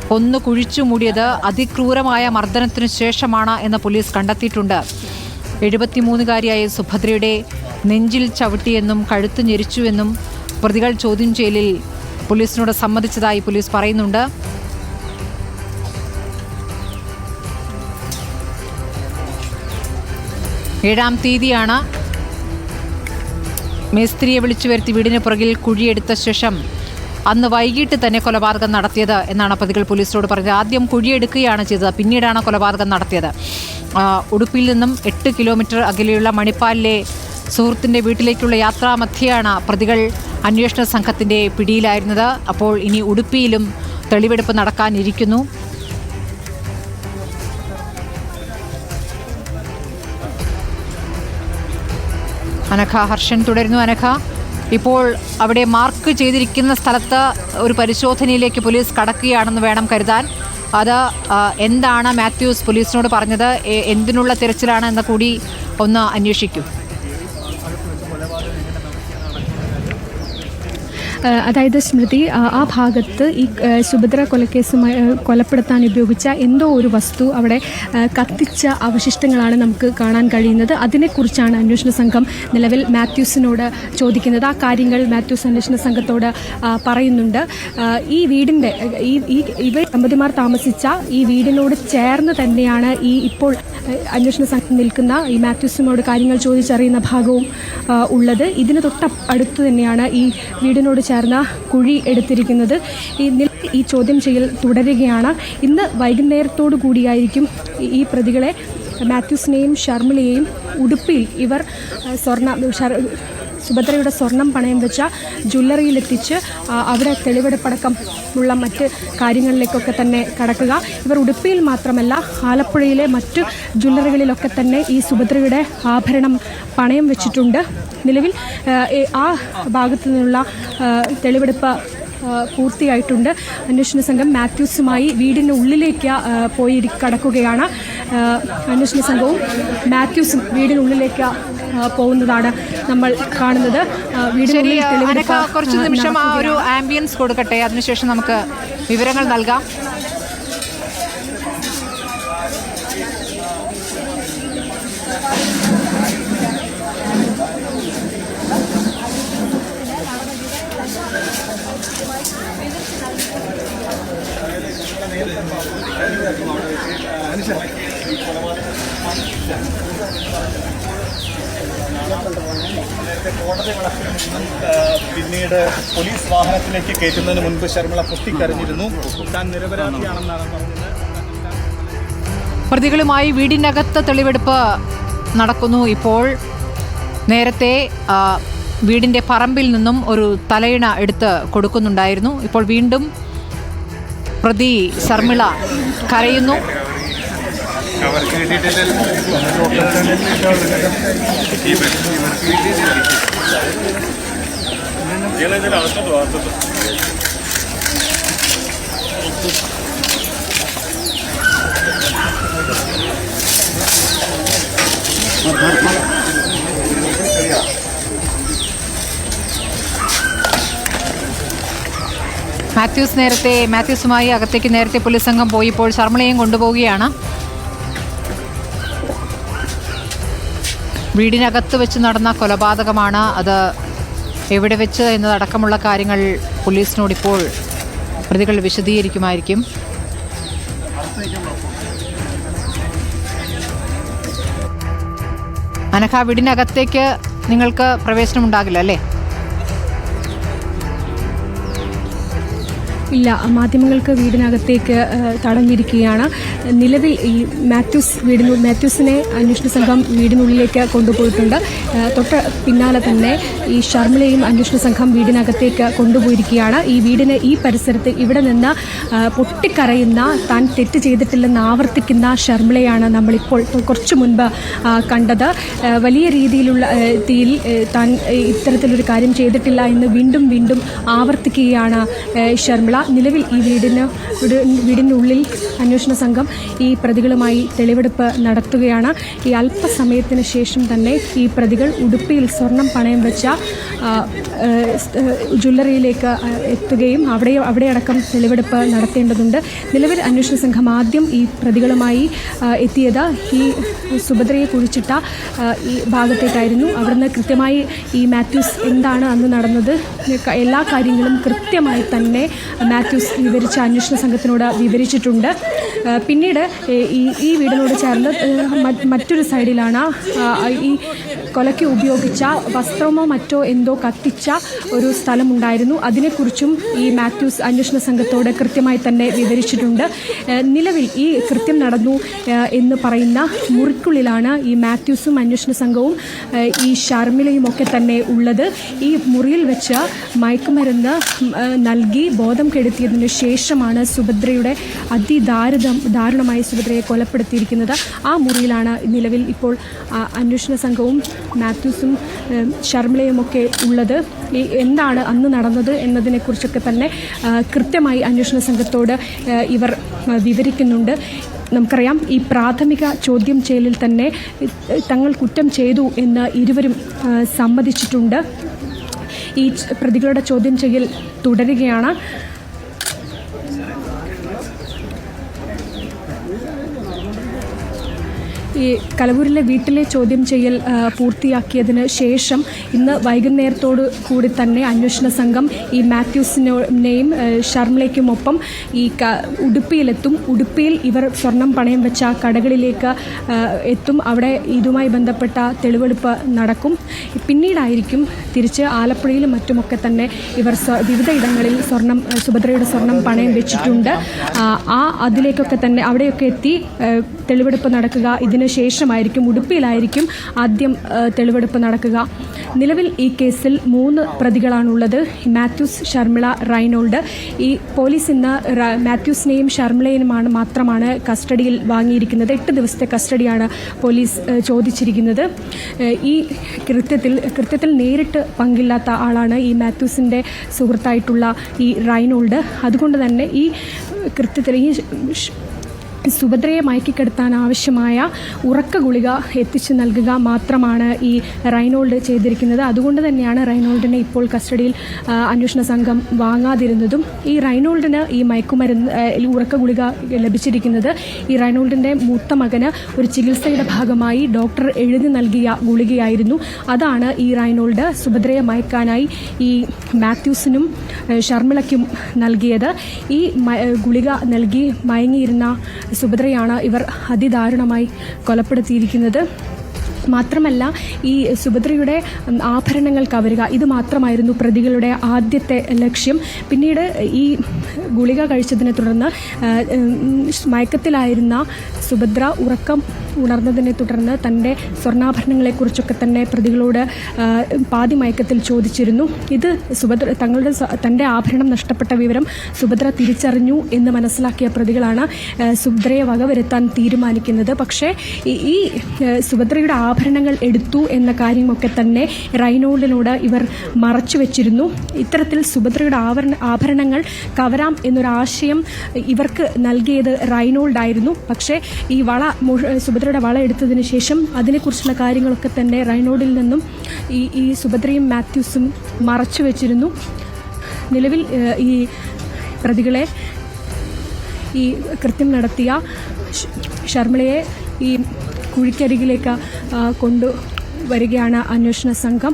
കൊന്നു കുഴിച്ചു മൂടിയത് അതിക്രൂരമായ മർദ്ദനത്തിനു ശേഷമാണ് എന്ന് പോലീസ് കണ്ടെത്തിയിട്ടുണ്ട്. 73-കാരിയായ സുഭദ്രയുടെ നെഞ്ചിൽ ചവിട്ടിയെന്നും കഴുത്ത് ഞെരിച്ചുവെന്നും പ്രതികൾ ചോദ്യം ചെയ്യലിൽ പോലീസിനോട് സമ്മതിച്ചതായി പോലീസ് പറയുന്നുണ്ട്. ഏഴാം തീയതിയാണ് മേസ്ത്രിയെ വിളിച്ചു വരുത്തി വീടിന് പുറകിൽ കുഴിയെടുത്ത ശേഷം അന്ന് വൈകിട്ട് തന്നെ കൊലപാതകം നടത്തിയത് എന്നാണ് പ്രതികൾ പോലീസിനോട് പറഞ്ഞത്. ആദ്യം കുഴിയെടുക്കുകയാണ് ചെയ്തത്, പിന്നീടാണ് കൊലപാതകം നടത്തിയത്. ഉടുപ്പിയിൽ നിന്നും 8 കിലോമീറ്റർ അകലെയുള്ള മണിപ്പാലിലെ സുഹൃത്തിൻ്റെ വീട്ടിലേക്കുള്ള യാത്രാമധ്യയാണ് പ്രതികൾ അന്വേഷണ സംഘത്തിൻ്റെ പിടിയിലായിരുന്നത്. അപ്പോൾ ഇനി ഉടുപ്പിയിലും തെളിവെടുപ്പ് നടക്കാനിരിക്കുന്നു. അനഘ ഹർഷൻ തുടരുന്നു. അനഘ, ഇപ്പോൾ അവിടെ മാർക്ക് ചെയ്തിരിക്കുന്ന സ്ഥലത്ത് ഒരു പരിശോധനയിലേക്ക് പോലീസ് കടക്കുകയാണെന്ന് വേണം കരുതാൻ. അത് എന്താണ് മാത്യൂസ് പോലീസിനോട് പറഞ്ഞത്, എന്തിനുള്ള തിരച്ചിലാണ് എന്ന് കൂടി ഒന്ന് അന്വേഷിക്കൂ. അതായത് സ്മൃതി, ആ ഭാഗത്ത് ഈ സുഭദ്ര കൊലപ്പെടുത്താൻ ഉപയോഗിച്ച എന്തോ ഒരു വസ്തു അവിടെ കത്തിച്ച അവശിഷ്ടങ്ങളാണ് നമുക്ക് കാണാൻ കഴിയുന്നത്. അതിനെക്കുറിച്ചാണ് അന്വേഷണ സംഘം നിലവിൽ മാത്യൂസിനോട് ചോദിക്കുന്നത്. ആ കാര്യങ്ങൾ മാത്യൂസ് അന്വേഷണ സംഘത്തോട് പറയുന്നുണ്ട്. ഈ വീടിൻ്റെ ഇവ ദമ്പതിമാർ താമസിച്ച ഈ വീടിനോട് ചേർന്ന് തന്നെയാണ് ഇപ്പോൾ അന്വേഷണ സംഘം നിൽക്കുന്ന ഈ മാത്യൂസിനോട് കാര്യങ്ങൾ ചോദിച്ചറിയുന്ന ഭാഗവും ഉള്ളത്. ഇതിന് തൊട്ടടുത്ത് തന്നെയാണ് ഈ വീടിനോട് ചേർന്ന കുഴി എടുത്തിരിക്കുന്നത്. ഈ ചോദ്യം ചെയ്യൽ തുടരുകയാണ്. ഇന്ന് വൈകുന്നേരത്തോടു കൂടിയായിരിക്കും ഈ പ്രതികളെ മാത്യൂസിനെയും ഷർമിളയെയും ഉടുപ്പിയിൽ ഇവർ സുഭദ്രയുടെ സ്വർണം പണയം വെച്ച ജ്വല്ലറിയിലെത്തിച്ച് അവിടെ തെളിവെടുപ്പടക്കം ഉള്ള മറ്റ് കാര്യങ്ങളിലേക്കൊക്കെ തന്നെ കടക്കുക. ഇവർ ഉടുപ്പിയിൽ മാത്രമല്ല ആലപ്പുഴയിലെ മറ്റ് ജ്വല്ലറികളിലൊക്കെ തന്നെ ഈ സുഭദ്രയുടെ ആഭരണം പണയം വെച്ചിട്ടുണ്ട്. നിലവിൽ ആ ഭാഗത്തു നിന്നുള്ള തെളിവെടുപ്പ് പൂർത്തിയായിട്ടുണ്ട്. അന്വേഷണ സംഘം മാത്യൂസുമായി വീടിൻ്റെ ഉള്ളിലേക്ക് പോയി കടക്കുകയാണ്. അന്വേഷണ സംഘവും മാത്യൂസും വീടിനുള്ളിലേക്ക് പോകുന്നതാണ് നമ്മൾ കാണുന്നത്. കുറച്ച് നിമിഷം ആ ഒരു ആംബിയൻസ് കൊടുക്കട്ടെ, അതിനുശേഷം നമുക്ക് വിവരങ്ങൾ നൽകാം. പിന്നീട് പോലീസ് വാഹനത്തിലേക്ക് കയറ്റുന്നതിന് മുൻപ് ശർമിള പൊട്ടിക്കരഞ്ഞിരുന്നു. താൻ നിരപരാധിയാണെന്നാണ് പറഞ്ഞത്. പ്രതികളുമായി വീടിനകത്ത് തെളിവെടുപ്പ് നടക്കുന്നു. ഇപ്പോൾ നേരത്തെ വീടിൻ്റെ പറമ്പിൽ നിന്നും ഒരു തലയിണ എടുത്ത് കൊടുക്കുന്നുണ്ടായിരുന്നു. ഇപ്പോൾ വീണ്ടും പ്രതി ശർമിള കരയുന്നു. മാത്യൂസുമായി അകത്തേക്ക് നേരത്തെ പോലീസ് സംഘം പോയി. ഇപ്പോൾ ശർമിളയും കൊണ്ടുപോവുകയാണ്. വീടിനകത്ത് വെച്ച് നടന്ന കൊലപാതകമാണ്. അത് എവിടെ വെച്ച് എന്നതടക്കമുള്ള കാര്യങ്ങൾ പോലീസിനോടിപ്പോൾ പ്രതികൾ വിശദീകരിക്കുമായിരിക്കും. അനഘ, വീടിനകത്തേക്ക് നിങ്ങൾക്ക് പ്രവേശനം ഉണ്ടാകില്ല അല്ലേ? ഇല്ല, മാധ്യമങ്ങൾക്ക് വീടിനകത്തേക്ക് തടഞ്ഞിരിക്കുകയാണ്. നിലവിൽ ഈ മാത്യൂസിനെ അന്വേഷണ സംഘം വീടിനുള്ളിലേക്ക് കൊണ്ടുപോയിട്ടുണ്ട്. തൊട്ട് പിന്നാലെ തന്നെ ഈ ഷർമിളയും അന്വേഷണ സംഘം വീടിനകത്തേക്ക് കൊണ്ടുപോയിരിക്കുകയാണ്. ഈ പരിസരത്ത് ഇവിടെ നിന്ന് പൊട്ടിക്കരയുന്ന, താൻ തെറ്റ് ചെയ്തിട്ടില്ലെന്ന് ആവർത്തിക്കുന്ന ഷർമിളയാണ് നമ്മളിപ്പോൾ കുറച്ചു മുൻപ് കണ്ടത്. വലിയ രീതിയിലുള്ള തീയിൽ താൻ ഇത്തരത്തിലൊരു കാര്യം ചെയ്തിട്ടില്ല എന്ന് വീണ്ടും ആവർത്തിക്കുകയാണ് ഷർമിള. നിലവിൽ ഈ വീടിനുള്ളിൽ അന്വേഷണ സംഘം ഈ പ്രതികളുമായി തെളിവെടുപ്പ് നടത്തുകയാണ്. ഈ അല്പസമയത്തിന് ശേഷം തന്നെ ഈ പ്രതികൾ ഉടുപ്പിയിൽ സ്വർണം പണയം വെച്ച ജ്വല്ലറിയിലേക്ക് എത്തുകയും അവിടെ അടക്കം തെളിവെടുപ്പ് നടത്തേണ്ടതുണ്ട്. നിലവിൽ അന്വേഷണ സംഘം ആദ്യം ഈ പ്രതികളുമായി എത്തിയത് ഈ സുഭദ്രയെ കുഴിച്ചിട്ട ഈ ഭാഗത്തേക്കായിരുന്നു. അവിടുന്ന് കൃത്യമായി ഈ മാത്യൂസ് എന്താണ് അന്ന് നടന്നത്, എല്ലാ കാര്യങ്ങളും കൃത്യമായി തന്നെ മാത്യൂസ് വിവരിച്ച അന്വേഷണ സംഘത്തിനോട് വിവരിച്ചിട്ടുണ്ട്. പിന്നീട് ഈ വീടിനോട് ചേർന്ന് മറ്റൊരു സൈഡിലാണ് ഈ കൊലയ്ക്ക് ഉപയോഗിച്ച വസ്ത്രമോ മറ്റോ എന്തോ കത്തിച്ച ഒരു സ്ഥലമുണ്ടായിരുന്നു. അതിനെക്കുറിച്ചും ഈ മാത്യൂസ് അന്വേഷണ സംഘത്തോട് കൃത്യമായി തന്നെ വിവരിച്ചിട്ടുണ്ട്. നിലവിൽ ഈ കൃത്യം നടന്നു എന്ന് പറയുന്ന മുറിക്കുള്ളിലാണ് ഈ മാത്യൂസും അന്വേഷണ സംഘവും ഈ ഷർമിളയും ഒക്കെ തന്നെ ഉള്ളത്. ഈ മുറിയിൽ വെച്ച് മയക്കുമരുന്ന് നൽകി ബോധം കെടുത്തിയതിന് ശേഷമാണ് സുഭദ്രയുടെ ദാരുണമായി സുഭദ്രയെ കൊലപ്പെടുത്തിയിരിക്കുന്നത്. ആ മുറിയിലാണ് നിലവിൽ ഇപ്പോൾ അന്വേഷണ സംഘവും മാത്യൂസും ഷർമിളയുമൊക്കെ ഉള്ളത്. എന്താണ് അന്ന് നടന്നത് എന്നതിനെക്കുറിച്ചൊക്കെ തന്നെ കൃത്യമായി അന്വേഷണ സംഘത്തോട് ഇവർ വിവരിക്കുന്നുണ്ട്. നമുക്കറിയാം, ഈ പ്രാഥമിക ചോദ്യം ചെയ്യലിൽ തന്നെ തങ്ങൾ കുറ്റം ചെയ്തു എന്ന് ഇരുവരും സമ്മതിച്ചിട്ടുണ്ട്. ഈ പ്രതികളുടെ ചോദ്യം ചെയ്യൽ തുടരുകയാണ്. ഈ കലവൂരിലെ വീട്ടിലെ ചോദ്യം ചെയ്യൽ പൂർത്തിയാക്കിയതിന് ശേഷം ഇന്ന് വൈകുന്നേരത്തോടു കൂടി തന്നെ അന്വേഷണ സംഘം ഈ മാത്യൂസിനെയും ഷർമിളയ്ക്കുമൊപ്പം ഈ ഉടുപ്പിയിലെത്തും. ഉടുപ്പിയിൽ ഇവർ സ്വർണം പണയം വെച്ച കടകളിലേക്ക് എത്തും. അവിടെ ഇതുമായി ബന്ധപ്പെട്ട തെളിവെടുപ്പ് നടക്കും. പിന്നീടായിരിക്കും തിരിച്ച് ആലപ്പുഴയിലും മറ്റുമൊക്കെ തന്നെ ഇവർ വിവിധ ഇടങ്ങളിൽ സുഭദ്രയുടെ സ്വർണം പണയം വെച്ചിട്ടുണ്ട്. അതിലേക്കൊക്കെ തന്നെ അവിടെയൊക്കെ എത്തി തെളിവെടുപ്പ് നടക്കുക. ഇതിന് ശേഷമായിരിക്കും ഉടുപ്പിയിലായിരിക്കും ആദ്യം തെളിവെടുപ്പ് നടക്കുക. നിലവിൽ ഈ കേസിൽ 3 പ്രതികളാണുള്ളത്: മാത്യൂസ്, ഷർമിള, റൈനോൾഡ്. ഈ പോലീസ് ഇന്ന് മാത്യൂസിനെയും ഷർമിളയെയുമാണ് മാത്രമാണ് കസ്റ്റഡിയിൽ വാങ്ങിയിരിക്കുന്നത്. 8 ദിവസത്തെ കസ്റ്റഡിയാണ് പോലീസ് ചോദിച്ചിരിക്കുന്നത്. ഈ കൃത്യത്തിൽ നേരിട്ട് പങ്കില്ലാത്ത ആളാണ് ഈ മാത്യൂസിൻ്റെ സുഹൃത്തായിട്ടുള്ള ഈ റൈനോൾഡ്. അതുകൊണ്ട് തന്നെ ഈ കൃത്യത്തിൽ ഈ സുഭദ്രയെ മയക്കിക്കെടുത്താൻ ആവശ്യമായ ഉറക്ക ഗുളിക എത്തിച്ചു നൽകുക മാത്രമാണ് ഈ റൈനോൾഡ് ചെയ്തിരിക്കുന്നത്. അതുകൊണ്ട് തന്നെയാണ് റൈനോൾഡിനെ ഇപ്പോൾ കസ്റ്റഡിയിൽ അന്വേഷണ സംഘം വാങ്ങാതിരുന്നതും. ഈ റൈനോൾഡിന് ഈ മയക്കുമരുന്ന് ഉറക്ക ഗുളിക ലഭിച്ചിരിക്കുന്നത് ഈ റൈനോൾഡിൻ്റെ മൂത്ത മകന് ഒരു ചികിത്സയുടെ ഭാഗമായി ഡോക്ടർ എഴുതി നൽകിയ ഗുളികയായിരുന്നു. അതാണ് ഈ റൈനോൾഡ് സുഭദ്രയെ മയക്കാനായി ഈ മാത്യൂസിനും ഷർമിളയ്ക്കും നൽകിയത്. ഈ ഗുളിക നൽകി മയങ്ങിയിരുന്ന സുഭദ്രയാണ് ഇവർ അതിദാരുണമായി കൊലപ്പെടുത്തിയിരിക്കുന്നത്. മാത്രമല്ല, ഈ സുഭദ്രയുടെ ആഭരണങ്ങൾ കവരുക, ഇത് മാത്രമായിരുന്നു പ്രതികളുടെ ആദ്യത്തെ ലക്ഷ്യം. പിന്നീട് ഈ ഗുളിക കഴിച്ചതിനെ തുടർന്ന് മയക്കത്തിലായിരുന്ന സുഭദ്ര ഉറക്കം ഉണർന്നതിനെ തുടർന്ന് തൻ്റെ സ്വർണ്ണാഭരണങ്ങളെക്കുറിച്ചൊക്കെ തന്നെ പ്രതികളോട് പാതി മയക്കത്തിൽ ചോദിച്ചിരുന്നു. ഇത് തൻ്റെ ആഭരണം നഷ്ടപ്പെട്ട വിവരം സുഭദ്ര തിരിച്ചറിഞ്ഞു എന്ന് മനസ്സിലാക്കിയ പ്രതികളാണ് സുഭദ്രയെ വകവരുത്താൻ തീരുമാനിക്കുന്നത്. പക്ഷേ ഈ സുഭദ്രയുടെ ആഭരണങ്ങൾ എടുത്തു എന്ന കാര്യമൊക്കെ തന്നെ റൈനോൾഡിനോട് ഇവർ മറച്ചു വെച്ചിരുന്നു. ഇത്തരത്തിൽ സുഭദ്രയുടെ ആഭരണങ്ങൾ കവരാം എന്നൊരാശയം ഇവർക്ക് നൽകിയത് റൈനോൾഡായിരുന്നു. പക്ഷേ ഈ സുഭദ്രയുടെ വള എടുത്തതിന് ശേഷം അതിനെക്കുറിച്ചുള്ള കാര്യങ്ങളൊക്കെ തന്നെ റൈനോൾഡിൽ നിന്നും ഈ സുഭദ്രയും മാത്യൂസും മറച്ചു വെച്ചിരുന്നു. നിലവിൽ ഈ പ്രതികളെ ഈ കൃത്യം നടത്തിയ ഷർമിളയെ ഈ കുഴിക്കരികിലേക്ക് കൊണ്ടുവരികയാണ് അന്വേഷണ സംഘം.